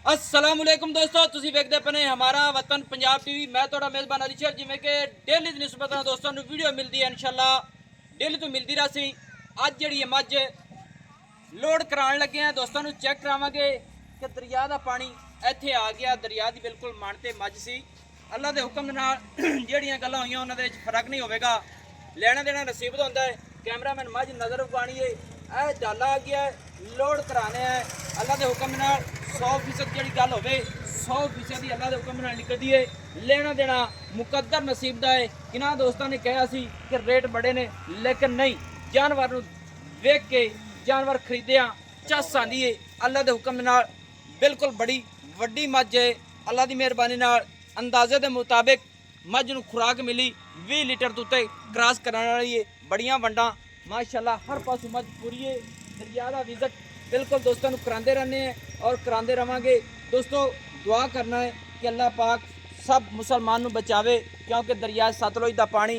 असलामुअलैकुम दोस्तों, ਤੁਸੀਂ ਵੇਖਦੇ ਪਏ ਹਮਾਰਾ ਵਤਨ ਪੰਜਾਬ ਟੀਵੀ। ਮੈਂ ਤੁਹਾਡਾ ਮੇਜ਼ਬਾਨ ਅਲੀ ਸ਼ਰ। ਜਿਵੇਂ ਕਿ ਡੇਲੀ ਦੀ ਨਿਸਬਤ ਨਾਲ ਦੋਸਤਾਂ ਨੂੰ ਵੀਡੀਓ ਮਿਲਦੀ ਹੈ, ਇਨਸ਼ਾਅੱਲਾ ਡੇਲੀ ਤੋਂ ਮਿਲਦੀ ਰਹੀ। ਅੱਜ ਜਿਹੜੀ ਮੱਝ ਲੋਡ ਕਰਾਉਣ ਲੱਗੇ ਆ, ਦੋਸਤਾਂ ਨੂੰ ਚੈੱਕ ਕਰਾਵਾਂਗੇ ਕਿ ਦਰਿਆ ਦਾ ਪਾਣੀ ਇੱਥੇ ਆ ਗਿਆ। ਦਰਿਆ ਦੀ ਬਿਲਕੁਲ ਮਣ ਤੇ ਮੱਝ ਸੀ। ਅੱਲਾ ਦੇ ਹੁਕਮ ਦੇ ਨਾਲ ਜਿਹੜੀਆਂ ਗੱਲਾਂ ਹੋਈਆਂ ਉਹਨਾਂ ਦੇ ਵਿੱਚ ਫਰਕ ਨਹੀਂ ਹੋਵੇਗਾ। ਲੈਣਾ ਦੇਣਾ ਨਸੀਬ ਦਾ ਹੁੰਦਾ ਹੈ। कैमरामैन मझ नज़र उगानी है, यह डाला आ गया है, लोड कराने है। अल्लाह के हुक्म के नाल 100% जी गल हो 100% ही अल्लाह के हुक्म के नाल निकलती है। लेना देना मुकद्दर नसीब का है। किन्हां दोस्तों ने कहा सी कि रेट बड़े ने, लेकिन नहीं, जानवर नूं वेख के जानवर खरीदिया चस आंदी है। अल्लाह के हुक्म के नाल बिल्कुल बड़ी वड्डी मझ है। अल्लाह की मेहरबानी नाल अंदाजे के मुताबिक मझ नूं खुराक मिली 20 लीटर तो उत्ते क्रॉस कराने वाली है। बड़ियां वंडा माशाअल्लाह, हर पासों मझ पूरी है। दरिया का विजिट बिल्कुल दोस्तों कराते रहने हैं और कराते रहांगे। दोस्तों दुआ करना है कि अल्लाह पाक सब मुसलमान नूं बचावे, क्योंकि दरिया सतलुज का पानी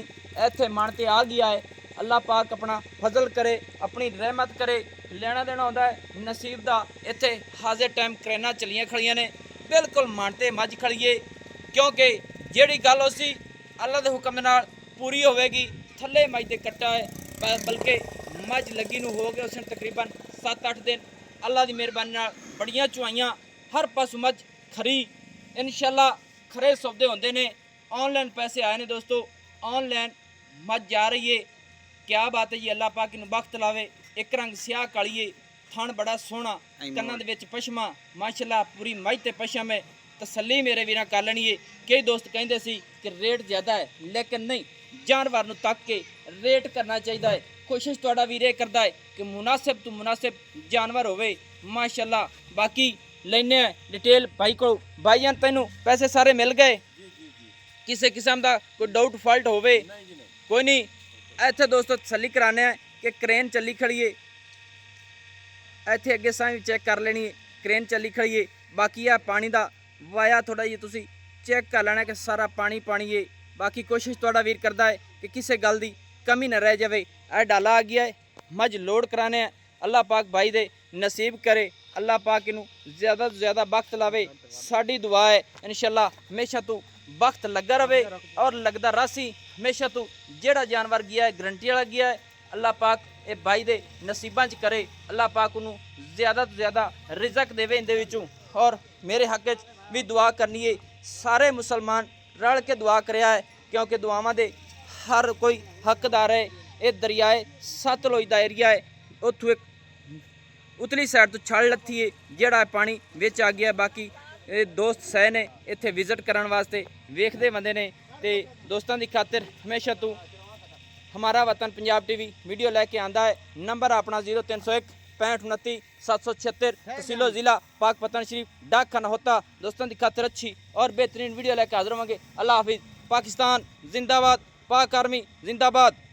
इत्थे मन ते आ गया है। अल्लाह पाक अपना फजल करे, अपनी रहमत करे। लेना देना होंदा है नसीब का। इत्थे हाजिर टाइम क्रेना चलियां खड़ियां ने, बिल्कुल मन ते मझ खड़ीए, क्योंकि जिहड़ी गल उसी अल्लाह के हुक्म नाल पूरी होवेगी। थले मझ दे कट्टा है, बल्कि मझ लगी नूं हो गए उसने तकरीबन 7-8 दिन। अल्लाह की मेहरबानी नाल बड़ियां चुआइयां, हर पासों मझ खरी। इंशाअल्लाह खरे सौदे होंदे ने। ऑनलाइन पैसे आए ने दोस्तों, ऑनलाइन मझ जा रही है। क्या बात है जी, अल्लाह पाक नूं बख्त लावे। एक रंग स्याह काली है, थण बड़ा सोहना, कन्नां दे विच पशमा माशाअल्लाह, पूरी मझ ते पशम है। तसल्ली मेरे वीरां कर लैनी है। कई दोस्त कहते सी कि रेट ज़्यादा है, लेकिन नहीं, जानवर नूं तक के रेट करना चाहिए है। कोशिश तुहाडा वीर ये करता है कि मुनासिब तो मुनासिब जानवर होवे माशाअल्लाह। बाकी लैने डिटेल भाई को। भाईजान तैनूं पैसे सारे मिल गए? किसी किस्म का कोई डाउट फॉल्ट होवे? कोई नहीं। इत्थे दोस्तों तसल्ली कराने कि क्रेन चली खड़ी है। इत्थे अगे सां भी चैक कर लेनी है, क्रेन चली खड़ी है। बाकी आ पानी का वाया थोड़ा जी तुसी चैक कर लेना कि सारा पानी पानी है। बाकी कोशिश तुहाडा वीर करता है कि किसी गल की कमी न रह जाए। यह डाला आ गया है, मझ लोड कराने हैं। अल्लाह पाक भाई दे नसीब करे, अल्लाह पाक इनू ज़्यादा तो ज़्यादा वक्त लावे। साड़ी दुआ है इंशाअल्लाह हमेशा तू वक्त लगा रहे और लगता रासी। हमेशा तू जेड़ा जानवर गया है गारंटी वाला गया है। अल्लाह पाक ये भाई दे नसीबां च करे। अल्लाह पाक उन्होंने ज़्यादा तो ज़्यादा रिजक देवे इहदे विचों। और मेरे हक भी दुआ करनी है। सारे मुसलमान रल के दुआ करिया है, क्योंकि दुआवां दे हर कोई हकदार है। ये दरियाए सतलुज का एरिया है, उत्थों एक उतली साइड तो छड़ लत्थी है, जिहड़ा पानी विच आ गया। बाकी ये दोस्त सह ने इत्थे विजिट करने वास्ते वेखदे बंदे ने। ते दोस्तों की खातिर हमेशा तू हमारा वतन पंजाब टीवी वीडियो लैके आंदा है। नंबर अपना 0301 65 29 776, तहसीलो ज़िला पाकपतन शरीफ, डाक खाना होता। दोस्तों की खातिर अच्छी और बेहतरीन वीडियो लेके हाजिर होंगे। अल्लाह हाफिज़। पाकिस्तान जिंदाबाद, पाक आर्मी जिंदाबाद।